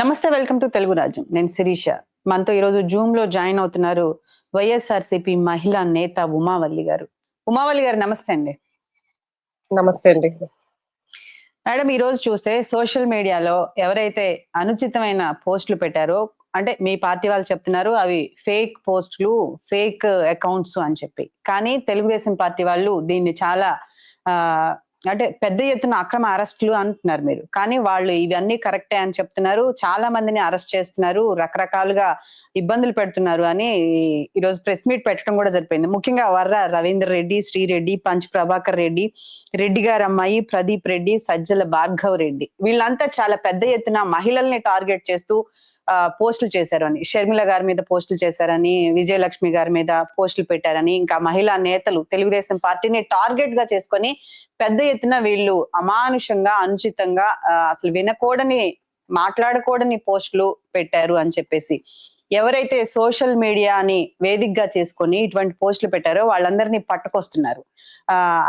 నమస్తే. Welcome to Telugu రాజ్యం. నేను శిరీష. మనతో ఈరోజు జూమ్‌లో జాయిన్ అవుతున్నారు వైఎస్ఆర్‌సీపీ మహిళా నేత ఉమావల్లి గారు. ఉమావల్లి గారు నమస్తే అండి. నమస్తే అండి. మేడం ఈరోజు చూస్తే సోషల్ మీడియాలో ఎవరైతే అనుచితమైన పోస్టులు పెట్టారో అంటే మీ పార్టీ వాళ్ళు చెప్తున్నారు అవి ఫేక్ పోస్టులు, ఫేక్ అకౌంట్స్ అని చెప్పి. కానీ తెలుగుదేశం పార్టీ వాళ్ళు దీన్ని చాలా ఆహ్, అంటే పెద్ద ఎత్తున అక్రమ అరెస్టులు అంటున్నారు మీరు. కానీ వాళ్ళు ఇవన్నీ కరెక్టే అని చెప్తున్నారు. చాలా మందిని అరెస్ట్ చేస్తున్నారు. రకరకాలుగా ఇబ్బందులు పెడుతున్నారు అని ఈరోజు ప్రెస్ మీట్ పెట్టడం కూడా జరిపోయింది. ముఖ్యంగా వర్ర రవీందర్ రెడ్డి, శ్రీరెడ్డి, పంచ్ ప్రభాకర్ రెడ్డి, రెడ్డి గారి అమ్మాయి ప్రదీప్ రెడ్డి, సజ్జల భార్గవ్ రెడ్డి వీళ్ళంతా చాలా పెద్ద ఎత్తున మహిళల్ని టార్గెట్ చేస్తూ పోస్టులు చేశారని, షర్మిల గారి మీద పోస్టులు చేశారని, విజయలక్ష్మి గారి మీద పోస్టులు పెట్టారని, ఇంకా మహిళా నేతలు తెలుగుదేశం పార్టీని టార్గెట్ గా చేసుకొని పెద్ద ఎత్తున వీళ్ళు అమానుషంగా, అనుచితంగా అసలు వినకూడని, మాట్లాడకూడని పోస్టులు పెట్టారు అని చెప్పేసి ఎవరైతే సోషల్ మీడియాని వేదికగా చేసుకొని ఇటువంటి పోస్టులు పెట్టారో వాళ్ళందరినీ పట్టుకొస్తున్నారు.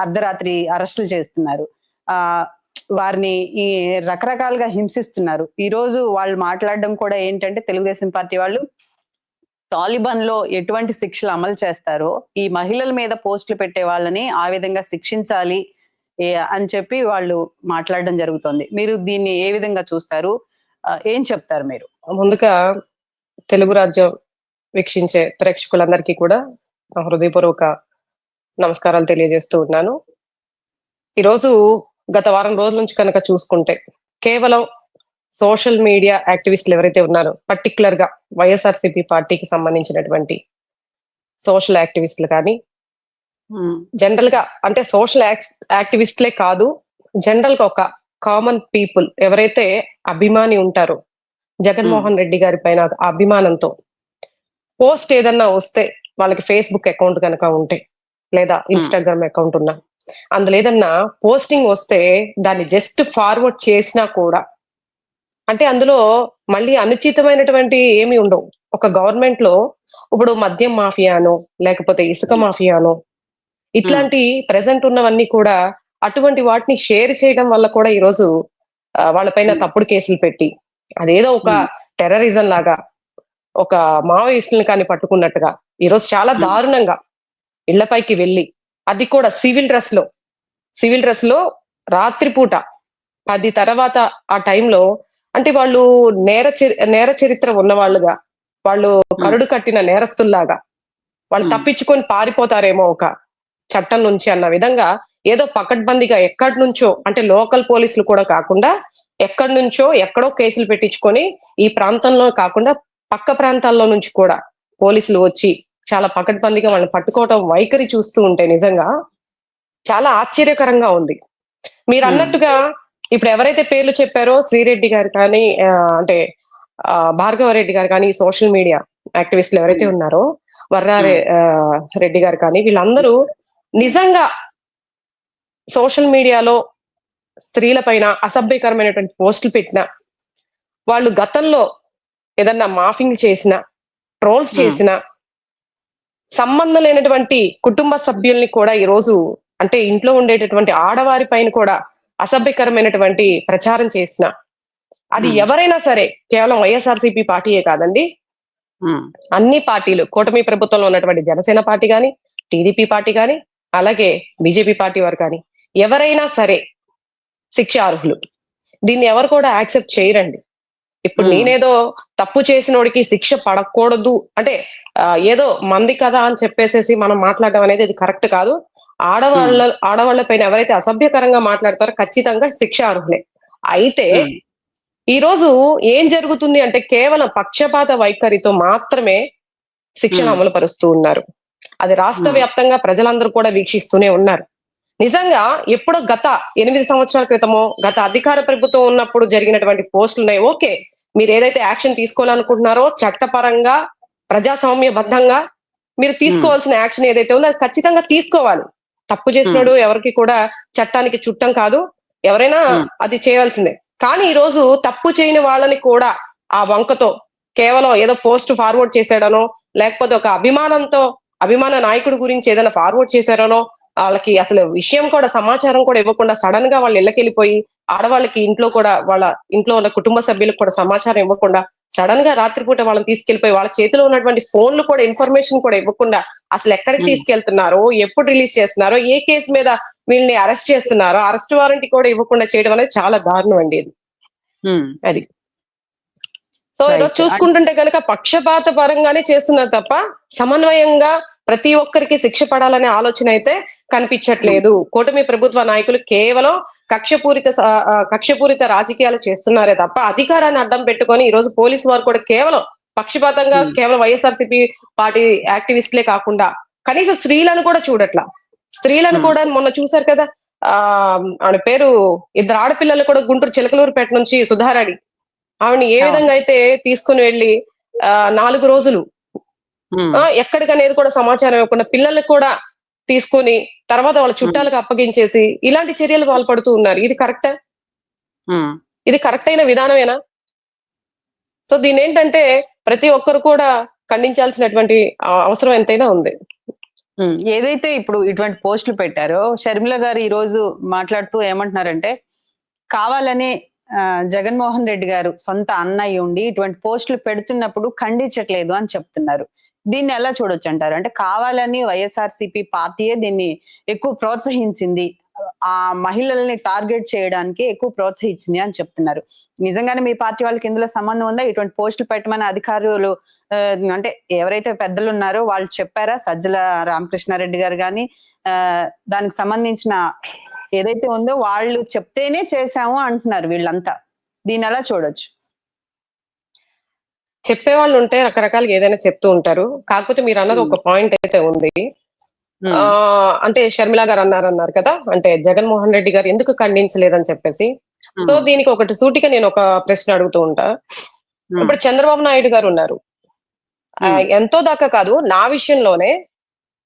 అర్ధరాత్రి అరెస్టులు చేస్తున్నారు. వారిని ఈ రకరకాలుగా హింసిస్తున్నారు. ఈ రోజు వాళ్ళు మాట్లాడడం కూడా ఏంటంటే తెలుగుదేశం పార్టీ వాళ్ళు తాలిబాన్ లో ఎటువంటి శిక్షలు అమలు చేస్తారో ఈ మహిళల మీద పోస్టులు పెట్టే వాళ్ళని ఆ విధంగా శిక్షించాలి అని చెప్పి వాళ్ళు మాట్లాడడం జరుగుతోంది. మీరు దీన్ని ఏ విధంగా చూస్తారు? ఏం చెప్తారు మీరు? ముందుగా తెలుగు రాజ్యం వీక్షించే ప్రేక్షకులందరికీ కూడా హృదయపూర్వక నమస్కారాలు తెలియజేస్తూ ఉన్నాను. ఈరోజు గత వారం రోజుల నుంచి కనుక చూసుకుంటే కేవలం సోషల్ మీడియా యాక్టివిస్టులు ఎవరైతే ఉన్నారో పర్టికులర్ గా వైఎస్ఆర్సీపీ పార్టీకి సంబంధించినటువంటి సోషల్ యాక్టివిస్టులు కానీ జనరల్ గా అంటే సోషల్ యాక్టివిస్టులే కాదు, జనరల్ గా ఒక కామన్ పీపుల్ ఎవరైతే అభిమాని ఉంటారో జగన్మోహన్ రెడ్డి గారి పైన అభిమానంతో పోస్ట్ ఏదన్నా వస్తే వాళ్ళకి ఫేస్బుక్ అకౌంట్ కనుక ఉంటే లేదా ఇన్స్టాగ్రామ్ అకౌంట్ ఉన్నా అందులో ఏదన్నా పోస్టింగ్ వస్తే దాన్ని జస్ట్ ఫార్వర్డ్ చేసినా కూడా అంటే అందులో మళ్ళీ అనుచితమైనటువంటి ఏమి ఉండవు. ఒక గవర్నమెంట్ లో ఇప్పుడు మద్యం మాఫియానో లేకపోతే ఇసుక మాఫియానో ఇట్లాంటి ప్రెసెంట్ ఉన్నవన్నీ కూడా అటువంటి వాటిని షేర్ చేయడం వల్ల కూడా ఈరోజు వాళ్ళపైన తప్పుడు కేసులు పెట్టి అదేదో ఒక టెర్రరిజం లాగా ఒక మావోయిస్టులను కానీ పట్టుకున్నట్టుగా ఈరోజు చాలా దారుణంగా ఇళ్లపైకి వెళ్ళి అది కూడా సివిల్ డ్రెస్ లో రాత్రిపూట 10 తర్వాత ఆ టైంలో అంటే వాళ్ళు నేర చరిత్ర ఉన్నవాళ్ళుగా వాళ్ళు కరుడు కట్టిన నేరస్తుల్లాగా వాళ్ళు తప్పించుకొని పారిపోతారేమో ఒక చట్టం నుంచి అన్న విధంగా ఏదో పకడ్బందీగా ఎక్కడి నుంచో అంటే లోకల్ పోలీసులు కూడా కాకుండా ఎక్కడి నుంచో ఎక్కడో కేసులు పెట్టించుకొని ఈ ప్రాంతంలో కాకుండా పక్క ప్రాంతాల్లో నుంచి కూడా పోలీసులు వచ్చి చాలా పకడ్బందీగా వాళ్ళని పట్టుకోవటం వైఖరి చూస్తూ ఉంటే నిజంగా చాలా ఆశ్చర్యకరంగా ఉంది. మీరు అన్నట్టుగా ఇప్పుడు ఎవరైతే పేర్లు చెప్పారో శ్రీరెడ్డి గారు కానీ అంటే భార్గవ రెడ్డి గారు కానీ సోషల్ మీడియా యాక్టివిస్టులు ఎవరైతే ఉన్నారో వర్రారె రెడ్డి గారు కానీ వీళ్ళందరూ నిజంగా సోషల్ మీడియాలో స్త్రీల పైన అసభ్యకరమైనటువంటి పోస్టులు పెట్టిన వాళ్ళు గతంలో ఏదన్నా మాఫింగ్ చేసిన ట్రోల్స్ చేసిన సంబంధం లేనటువంటి కుటుంబ సభ్యుల్ని కూడా ఈరోజు అంటే ఇంట్లో ఉండేటటువంటి ఆడవారి పైన కూడా అసభ్యకరమైనటువంటి ప్రచారం చేసిన అది ఎవరైనా సరే కేవలం వైఎస్ఆర్సీపీ పార్టీయే కాదండి, అన్ని పార్టీలు కూటమి ప్రభుత్వంలో ఉన్నటువంటి జనసేన పార్టీ కానీ టీడీపీ పార్టీ కానీ అలాగే బీజేపీ పార్టీ వారు కానీ ఎవరైనా సరే శిక్ష అర్హులు. దీన్ని ఎవరు కూడా యాక్సెప్ట్ చేయరండి. ఇప్పుడు నేనేదో తప్పు చేసినోడికి శిక్ష పడకూడదు అంటే ఏదో మంది కదా అని చెప్పేసేసి మనం మాట్లాడడం అనేది ఇది కరెక్ట్ కాదు. ఆడవాళ్ళ పైన ఎవరైతే అసభ్యకరంగా మాట్లాడతారో ఖచ్చితంగా శిక్ష అర్హులే. అయితే ఈ రోజు ఏం జరుగుతుంది అంటే కేవలం పక్షపాత వైఖరితో మాత్రమే శిక్షను అమలు పరుస్తూ ఉన్నారు. అది రాష్ట్ర వ్యాప్తంగా ప్రజలందరూ కూడా వీక్షిస్తూనే ఉన్నారు. నిజంగా ఎప్పుడో గత 8 సంవత్సరాల క్రితమో గత అధికార ప్రభుత్వం ఉన్నప్పుడు జరిగినటువంటి పోస్టులు ఉన్నాయి. ఓకే, మీరు ఏదైతే యాక్షన్ తీసుకోవాలనుకుంటున్నారో చట్టపరంగా ప్రజాస్వామ్యబద్ధంగా మీరు తీసుకోవాల్సిన యాక్షన్ ఏదైతే ఉందో అది ఖచ్చితంగా తీసుకోవాలి. తప్పు చేసినాడు ఎవరికి కూడా చట్టానికి చుట్టం కాదు, ఎవరైనా అది చేయాల్సిందే. కానీ ఈ రోజు తప్పు చేయని వాళ్ళని కూడా ఆ వంకతో కేవలం ఏదో పోస్ట్ ఫార్వర్డ్ చేశాడనో లేకపోతే ఒక అభిమాన నాయకుడి గురించి ఏదైనా ఫార్వర్డ్ చేశారనో వాళ్ళకి అసలు విషయం కూడా సమాచారం కూడా ఇవ్వకుండా సడన్ గా వాళ్ళు ఇళ్ళకెళ్ళిపోయి ఆడవాళ్ళకి ఇంట్లో కూడా వాళ్ళ ఇంట్లో ఉన్న కుటుంబ సభ్యులకు కూడా సమాచారం ఇవ్వకుండా సడన్ గా రాత్రిపూట వాళ్ళని తీసుకెళ్లిపోయి వాళ్ళ చేతిలో ఉన్నటువంటి ఫోన్లు కూడా ఇన్ఫర్మేషన్ కూడా ఇవ్వకుండా అసలు ఎక్కడికి ఉమ్, తీసుకెళ్తున్నారో, ఎప్పుడు రిలీజ్ చేస్తున్నారో, ఏ కేసు మీద వీళ్ళని అరెస్ట్ చేస్తున్నారో, అరెస్ట్ వారెంట్ కూడా ఇవ్వకుండా చేయడం అనేది చాలా దారుణం అండి ఇది. ఉమ్, అది. సో ఈరోజు రైట్. చూసుకుంటుంటే కనుక పక్షపాత పరంగానే చేస్తున్నారు తప్ప సమన్వయంగా ప్రతి ఒక్కరికి శిక్ష పడాలనే ఆలోచన అయితే కనిపించట్లేదు. కూటమి ప్రభుత్వ నాయకులు కేవలం కక్షపూరిత రాజకీయాలు చేస్తున్నారే తప్ప అధికారాన్ని అడ్డం పెట్టుకొని ఈ రోజు పోలీసు వారు కూడా కేవలం పక్షపాతంగా కేవలం వైఎస్ఆర్సీపీ పార్టీ యాక్టివిస్టులే కాకుండా కనీసం స్త్రీలను కూడా చూడట్లా. స్త్రీలను కూడా మొన్న చూశారు కదా, ఆవిడ పేరు, ఇద్దరు ఆడపిల్లలు కూడా గుంటూరు చిలకలూరుపేట నుంచి సుధారాణి, ఆవిడని ఏ విధంగా అయితే తీసుకుని వెళ్ళి 4 రోజులు ఎక్కడికనేది కూడా సమాచారం ఇవ్వకుండా పిల్లల్ని కూడా తీసుకొని తర్వాత వాళ్ళ చుట్టాలకు అప్పగించేసి ఇలాంటి చర్యలు పాల్పడుతూ ఉన్నారు. ఇది కరెక్టా? ఇది కరెక్ట్ అయిన విధానమేనా? సో దీని ఏంటంటే ప్రతి ఒక్కరు కూడా ఖండించాల్సినటువంటి అవసరం ఎంతైనా ఉంది. ఏదైతే ఇప్పుడు ఇటువంటి పోస్టులు పెట్టారో షర్మిల గారు ఈ రోజు మాట్లాడుతూ ఏమంటున్నారంటే, కావాలనే జగన్మోహన్ రెడ్డి గారు సొంత అన్నయ్య ఉండి ఇటువంటి పోస్టులు పెడుతున్నప్పుడు ఖండించట్లేదు అని చెప్తున్నారు. దీన్ని ఎలా చూడొచ్చు అంటారు? అంటే కావాలని వైఎస్ఆర్సీపీ పార్టీయే దీన్ని ఎక్కువ ప్రోత్సహించింది, ఆ మహిళల్ని టార్గెట్ చేయడానికి ఎక్కువ ప్రోత్సహించింది అని చెప్తున్నారు. నిజంగానే మీ పార్టీ వాళ్ళకి ఇందులో సంబంధం ఉందా? ఇటువంటి పోస్టులు పెట్టమని అధికారులు అంటే ఎవరైతే పెద్దలు ఉన్నారో వాళ్ళు చెప్పారా? సజ్జల రామకృష్ణారెడ్డి గారు గాని దానికి సంబంధించిన ఏదైతే ఉందో వాళ్ళు చెప్తేనే చేశాము అంటున్నారు వీళ్ళంతా. దీన్ని ఎలా చూడొచ్చు? చెప్పేవాళ్ళు ఉంటే రకరకాలుగా ఏదైనా చెప్తూ ఉంటారు. కాకపోతే మీరు అన్నది ఒక పాయింట్ అయితే ఉంది. అంటే షర్మిల గారు అన్నారు కదా, అంటే జగన్మోహన్ రెడ్డి గారు ఎందుకు ఖండించలేదని చెప్పేసి. సో దీనికి ఒకటి సూటిగా నేను ఒక ప్రశ్న అడుగుతూ ఉంటా. ఇప్పుడు చంద్రబాబు నాయుడు గారు ఉన్నారు. ఎంతో దాకా కాదు, నా విషయంలోనే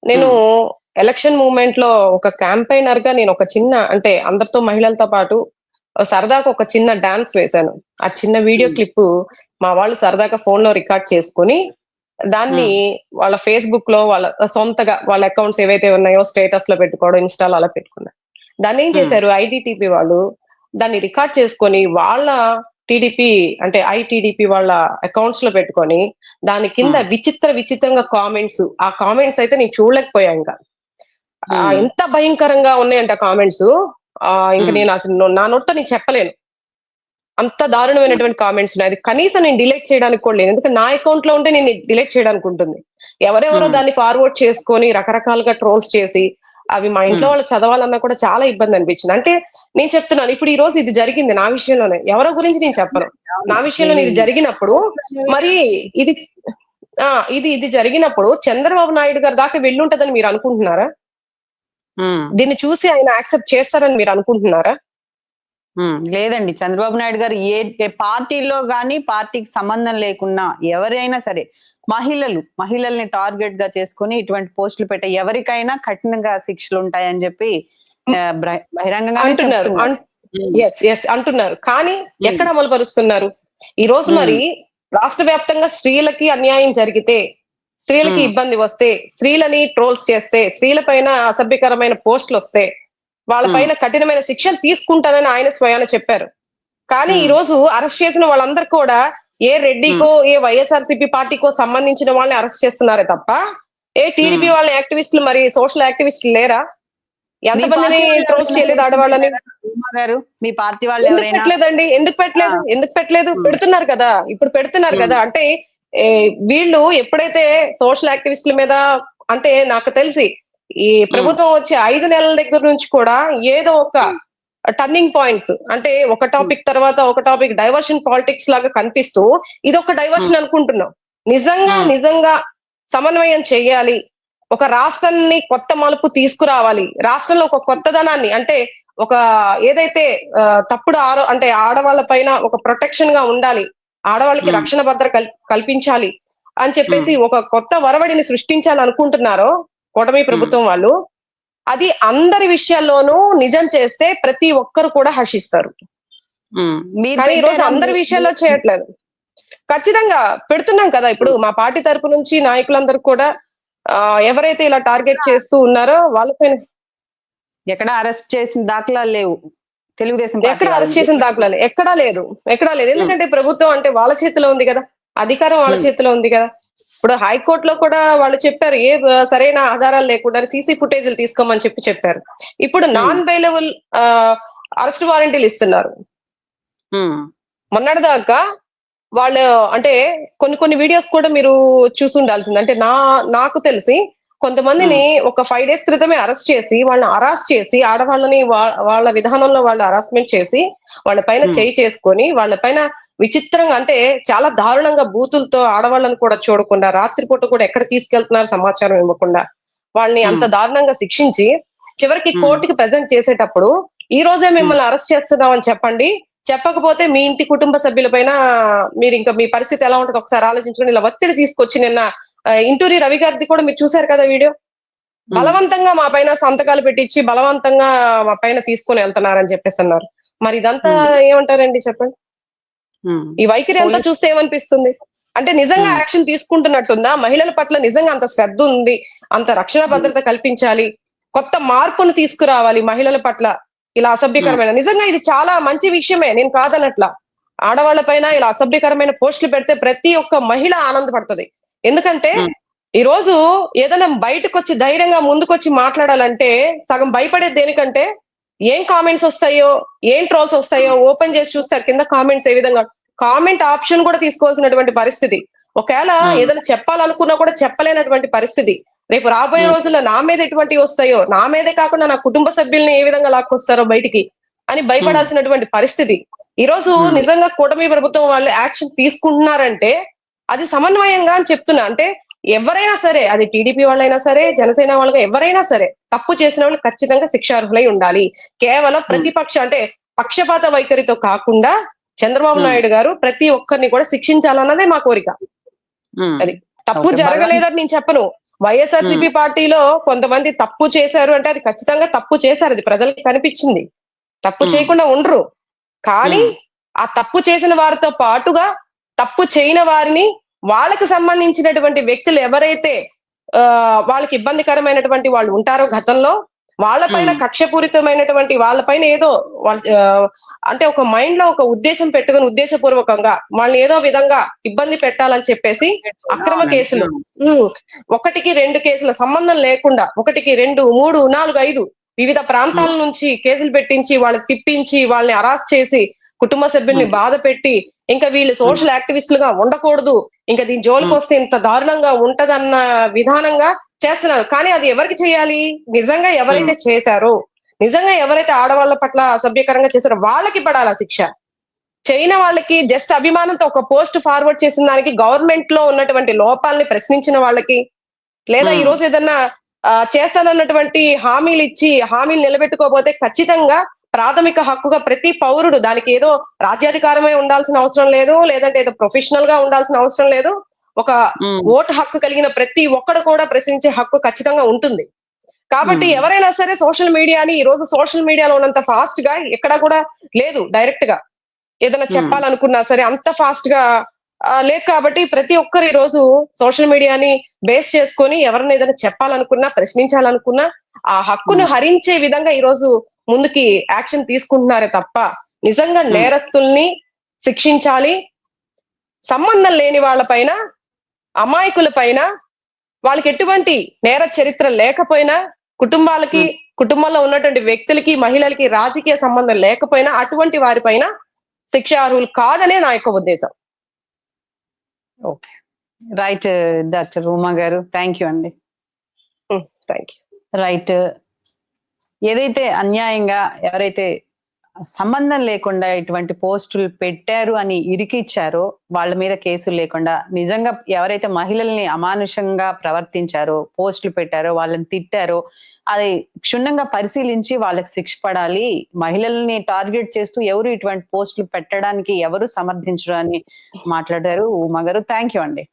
నేను ఎలక్షన్ మూవ్‌మెంట్ లో ఒక క్యాంపెయినర్ గా నేను ఒక చిన్న, అంటే అందరితో మహిళలతో పాటు సరదాగా ఒక చిన్న డాన్స్ వేశాను. ఆ చిన్న వీడియో క్లిప్ మా వాళ్ళు సరదాగా ఫోన్ లో రికార్డ్ చేసుకొని దాన్ని వాళ్ళ ఫేస్‌బుక్ లో వాళ్ళ సొంతగా వాళ్ళ అకౌంట్స్ ఏవైతే ఉన్నాయో స్టేటస్ లో పెట్టుకోవడం, ఇన్‌స్టాలో అలా పెట్టుకున్నారు. దాన్ని ఏం చేశారు ఐటీడీపీ వాళ్ళు, దాన్ని రికార్డ్ చేసుకొని వాళ్ళ టీడీపీ అంటే ఐటీడీపీ వాళ్ళ అకౌంట్స్ లో పెట్టుకొని దాని కింద విచిత్రంగా కామెంట్స్, ఆ కామెంట్స్ అయితే నేను చూడలేకపోయా ఇంకా. ఎంత భయంకరంగా ఉన్నాయంట కామెంట్స్. ఇంకా నేను అసలు నా నోటితో నేను చెప్పలేను. అంత దారుణమైనటువంటి కామెంట్స్ ఉన్నాయి. అది కనీసం నేను డిలీట్ చేయడానికి కూడా లేదు. ఎందుకంటే నా అకౌంట్ లో ఉంటే నేను డిలీట్ చేయడానికి ఉంటుంది. ఎవరెవరో దాన్ని ఫార్వర్డ్ చేసుకొని రకరకాలుగా ట్రోల్స్ చేసి అవి మా ఇంట్లో వాళ్ళు చదవాలన్నా కూడా చాలా ఇబ్బంది అనిపించింది. అంటే నేను చెప్తున్నాను, ఇప్పుడు ఈ రోజు ఇది జరిగింది నా విషయంలోనే, ఎవరో గురించి నేను చెప్పను. నా విషయంలో ఇది జరిగినప్పుడు మరి ఇది ఇది జరిగినప్పుడు చంద్రబాబు నాయుడు గారి దాకా వెళ్ళుంటదని మీరు అనుకుంటున్నారా? దీన్ని చూసి ఆయన యాక్సెప్ట్ చేస్తారని మీరు అనుకుంటున్నారా? లేదండి. చంద్రబాబు నాయుడు గారు ఏ పార్టీలో గాని పార్టీకి సంబంధం లేకున్నా ఎవరైనా సరే మహిళల్ని టార్గెట్ గా చేసుకుని ఇటువంటి పోస్టులు పెట్టే ఎవరికైనా కఠినంగా శిక్షలు ఉంటాయని చెప్పి బహిరంగంగా అంటున్నారు. కానీ ఎక్కడ అమలు పరుస్తున్నారు? ఈ రోజు మరి రాష్ట్ర వ్యాప్తంగా స్త్రీలకి అన్యాయం జరిగితే, స్త్రీలకి ఇబ్బంది వస్తే, స్త్రీలని ట్రోల్స్ చేస్తే, స్త్రీల పైన అసభ్యకరమైన పోస్టులు వస్తే వాళ్ళపైన కఠినమైన శిక్షలు తీసుకుంటానని ఆయన స్వయాన చెప్పారు. కానీ ఈ రోజు అరెస్ట్ చేసిన వాళ్ళందరూ కూడా ఏ రెడ్డికో ఏ వైఎస్ఆర్సీపీ పార్టీకో సంబంధించిన వాళ్ళని అరెస్ట్ చేస్తున్నారే తప్ప ఏ టీడీపీ వాళ్ళ యాక్టివిస్టులు, మరి సోషల్ యాక్టివిస్టులు లేరా? ఎంతమందిని ట్రోల్స్ చేయలేదు ఆడవాళ్ళని? మీ పార్టీ వాళ్ళు ఎందుకు పెట్టలేదండి? ఎందుకు పెట్టలేదు? పెడుతున్నారు కదా, ఇప్పుడు పెడుతున్నారు కదా. అంటే వీళ్ళు ఎప్పుడైతే సోషల్ యాక్టివిస్టుల మీద, అంటే నాకు తెలిసి ఈ ప్రభుత్వం వచ్చే 5 నెలల దగ్గర నుంచి కూడా ఏదో ఒక టర్నింగ్ పాయింట్స్, అంటే ఒక టాపిక్ తర్వాత ఒక టాపిక్ డైవర్షన్ పాలిటిక్స్ లాగా కనిపిస్తూ ఇదొక డైవర్షన్ అనుకుంటున్నాం. నిజంగా సమన్వయం చేయాలి, ఒక రాష్ట్రాన్ని కొత్త మలుపు తీసుకురావాలి, రాష్ట్రంలో ఒక కొత్తదనాన్ని, అంటే ఒక ఏదైతే తప్పుడు అంటే ఆడవాళ్ళ పైన ఒక ప్రొటెక్షన్ గా ఉండాలి, ఆడవాళ్ళకి రక్షణ భద్రత కల్పించాలి అని చెప్పేసి ఒక కొత్త వరవడిని సృష్టించాలనుకుంటున్నారో కూటమి ప్రభుత్వం వాళ్ళు, అది అందరి విషయాల్లోనూ నిజం చేస్తే ప్రతి ఒక్కరు కూడా హర్షిస్తారు. కానీ ఈ రోజు అందరి విషయాల్లో చేయట్లేదు. ఖచ్చితంగా పెడుతున్నాం కదా. ఇప్పుడు మా పార్టీ తరపు నుంచి నాయకులందరూ కూడా ఎవరైతే ఇలా టార్గెట్ చేస్తూ ఉన్నారో వాళ్ళపైన ఎక్కడ అరెస్ట్ చేసిన దాఖలాలు లేవు. తెలుగుదేశం ఎక్కడ పార్టీ అరెస్ట్ వాళ్ళని. చేసిన దాఖలాలు ఎక్కడా లేదు. ఎందుకంటే ప్రభుత్వం అంటే వాళ్ళ చేతిలో ఉంది కదా, అధికారం వాళ్ళ చేతిలో ఉంది కదా. ఇప్పుడు హైకోర్టులో కూడా వాళ్ళు చెప్పారు, సరైన ఆధారాలు లేకుండా సీసీ ఫుటేజ్లు తీసుకోమని చెప్పారు. ఇప్పుడు నాన్ బెయిలబుల్ అరెస్ట్ వారెంటీలు ఇస్తున్నారు. మొన్నటిదాకా వాళ్ళు అంటే కొన్ని వీడియోస్ కూడా మీరు చూసి ఉండాల్సింది. అంటే నాకు తెలిసి కొంతమందిని ఒక 5 days క్రితమే అరెస్ట్ చేసి వాళ్ళని అరెస్ట్ చేసి ఆడవాళ్ళని వాళ్ళ విధానంలో వాళ్ళు హరాస్మెంట్ చేసి వాళ్ళ పైన చేయి చేసుకొని వాళ్ళ పైన విచిత్రంగా అంటే చాలా దారుణంగా బూతులతో ఆడవాళ్ళని కూడా చూడకుండా రాత్రిపూట కూడా ఎక్కడ తీసుకెళ్తున్నారు సమాచారం ఇవ్వకుండా వాళ్ళని అంత దారుణంగా శిక్షించి చివరికి కోర్టుకి ప్రజెంట్ చేసేటప్పుడు ఈ రోజే మిమ్మల్ని అరెస్ట్ చేస్తున్నామని చెప్పండి, చెప్పకపోతే మీ ఇంటి కుటుంబ సభ్యుల పైన మీరు ఇంకా మీ పరిస్థితి ఎలా ఉంటుందో ఒకసారి ఆలోచించుకొని ఇలా ఒత్తిడి తీసుకొచ్చి నిన్న ఇంటూరి రవి గారిది కూడా మీరు చూశారు కదా వీడియో. బలవంతంగా మా పైన సంతకాలు పెట్టించి బలవంతంగా మా పైన తీసుకొని వెళ్తున్నారని చెప్పేసి అన్నారు. మరి ఇదంతా ఏమంటారండి చెప్పండి? ఈ వైఖరి అంతా చూస్తే ఏమనిపిస్తుంది? అంటే నిజంగా యాక్షన్ తీసుకుంటున్నట్టుందా? మహిళల పట్ల నిజంగా అంత శ్రద్ధ ఉంది, అంత రక్షణ భద్రత కల్పించాలి, కొత్త మార్పును తీసుకురావాలి మహిళల పట్ల ఇలా అసభ్యకరమైన, నిజంగా ఇది చాలా మంచి విషయమే, నేను కాదనట్లా. ఆడవాళ్ల పైన ఇలా అసభ్యకరమైన పోస్టులు పెడితే ప్రతి ఒక్క మహిళ ఆనందపడుతుంది. ఎందుకంటే ఈ రోజు ఏదైనా బయటకు వచ్చి ధైర్యంగా ముందుకొచ్చి మాట్లాడాలంటే సగం భయపడేది దేనికంటే ఏం కామెంట్స్ వస్తాయో, ఏం ట్రోల్స్ వస్తాయో ఓపెన్ చేసి చూస్తారు కింద కామెంట్స్ ఏ విధంగా. కామెంట్ ఆప్షన్ కూడా తీసుకోవాల్సినటువంటి పరిస్థితి. ఒకవేళ ఏదైనా చెప్పాలనుకున్నా కూడా చెప్పలేనటువంటి పరిస్థితి. రేపు రాబోయే రోజుల్లో నా మీద ఎటువంటి వస్తాయో, నా మీదే కాకుండా నా కుటుంబ సభ్యుల్ని ఏ విధంగా లాక్కొస్తారో బయటికి అని భయపడాల్సినటువంటి పరిస్థితి. ఈ రోజు నిజంగా కూటమి ప్రభుత్వం వాళ్ళు యాక్షన్ తీసుకుంటున్నారంటే అది సమన్వయంగా అని చెప్తున్నా. అంటే ఎవరైనా సరే, అది టీడీపీ వాళ్ళైనా సరే, జనసేన వాళ్ళగా ఎవరైనా సరే, తప్పు చేసిన వాళ్ళు ఖచ్చితంగా శిక్షార్హులై ఉండాలి. కేవలం ప్రతిపక్ష అంటే పక్షపాత వైఖరితో కాకుండా చంద్రబాబు నాయుడు గారు ప్రతి ఒక్కరిని కూడా శిక్షించాలన్నదే మా కోరిక. అది తప్పు జరగలేదని నేను చెప్పను. వైఎస్ఆర్సీపీ పార్టీలో కొంతమంది తప్పు చేశారు అంటే అది ఖచ్చితంగా తప్పు చేశారు, అది ప్రజలకు కనిపించింది, తప్పు చేయకుండా ఉండరు. కానీ ఆ తప్పు చేసిన వారితో పాటుగా తప్పు చేయని వారిని, వాళ్ళకి సంబంధించినటువంటి వ్యక్తులు ఎవరైతే వాళ్ళకి ఇబ్బందికరమైనటువంటి వాళ్ళు ఉంటారో గతంలో, వాళ్ళపైన కక్షపూరితమైనటువంటి వాళ్ళపైన ఏదో అంటే ఒక మైండ్ లో ఒక ఉద్దేశం పెట్టుకుని ఉద్దేశపూర్వకంగా వాళ్ళని ఏదో విధంగా ఇబ్బంది పెట్టాలని చెప్పేసి అక్రమ కేసులు 1కి 2 కేసుల సంబంధం లేకుండా 1కి 2, 3, 4, 5 వివిధ ప్రాంతాల నుంచి కేసులు పెట్టించి వాళ్ళకి తిప్పించి వాళ్ళని అరెస్ట్ చేసి కుటుంబ సభ్యుల్ని బాధ పెట్టి ఇంకా వీళ్ళు సోషల్ యాక్టివిస్టులుగా ఉండకూడదు, ఇంకా దీని జోలికి వస్తే ఇంత దారుణంగా ఉంటదన్న విధానంగా చేస్తున్నారు. కానీ అది ఎవరికి చేయాలి? నిజంగా ఎవరైతే చేశారో, నిజంగా ఎవరైతే ఆడవాళ్ల పట్ల అసభ్యకరంగా చేశారో వాళ్ళకి పడాలా శిక్ష. చైనా వాళ్ళకి జస్ట్ అభిమానంతో ఒక పోస్ట్ ఫార్వర్డ్ చేసిన దానికి, గవర్నమెంట్ లో ఉన్నటువంటి లోపాలని ప్రశ్నించిన వాళ్ళకి, లేదా ఈ రోజు ఏదన్నా చేస్తానన్నటువంటి హామీలు ఇచ్చి హామీలు నిలబెట్టుకోకపోతే ఖచ్చితంగా ప్రాథమిక హక్కుగా ప్రతి పౌరుడు, దానికి ఏదో రాజ్యాధికారమే ఉండాల్సిన అవసరం లేదు, లేదంటే ఏదో ప్రొఫెషనల్ గా ఉండాల్సిన అవసరం లేదు, ఒక ఓటు హక్కు కలిగిన ప్రతి ఒక్కడు కూడా ప్రశ్నించే హక్కు ఖచ్చితంగా ఉంటుంది. కాబట్టి ఎవరైనా సరే సోషల్ మీడియాని, ఈ రోజు సోషల్ మీడియాలో ఉన్నంత ఫాస్ట్ గా ఎక్కడా కూడా లేదు. డైరెక్ట్ గా ఏదైనా చెప్పాలనుకున్నా సరే అంత ఫాస్ట్ గా లేదు. కాబట్టి ప్రతి ఒక్కరు ఈ రోజు సోషల్ మీడియాని బేస్ చేసుకొని ఎవరైనా ఏదైనా చెప్పాలనుకున్నా, ప్రశ్నించాలనుకున్నా ఆ హక్కును హరించే విధంగా ఈ రోజు ముందుకి యాక్షన్ తీసుకుంటున్నారే తప్ప నిజంగా నేరస్తుల్ని శిక్షించాలి. సంబంధం లేని వాళ్ళ పైన, అమాయకుల పైన, వాళ్ళకి ఎటువంటి నేర చరిత్ర లేకపోయినా, కుటుంబాలకి, కుటుంబంలో ఉన్నటువంటి వ్యక్తులకి, మహిళలకి రాజకీయ సంబంధం లేకపోయినా అటువంటి వారి పైన శిక్షార్హులు కాదనే నా యొక్క ఉద్దేశం. ఓకే, రైట్ డాక్టర్ ఉమా గారు, థ్యాంక్ యూ అండి. Thank you. రైట్, ఏదైతే అన్యాయంగా ఎవరైతే సంబంధం లేకుండా ఇటువంటి పోస్టులు పెట్టారు అని ఇరికిచ్చారో వాళ్ళ మీద కేసులు లేకుండా, నిజంగా ఎవరైతే మహిళల్ని అమానుషంగా ప్రవర్తించారో, పోస్టులు పెట్టారో, వాళ్ళని తిట్టారో, అది క్షుణ్ణంగా పరిశీలించి వాళ్ళకి శిక్ష పడాలి. మహిళల్ని టార్గెట్ చేస్తూ ఎవరు ఇటువంటి పోస్టులు పెట్టడానికి ఎవరు సమర్థించరు అని మాట్లాడారు ఉమా గారు. థ్యాంక్ యూ అండి.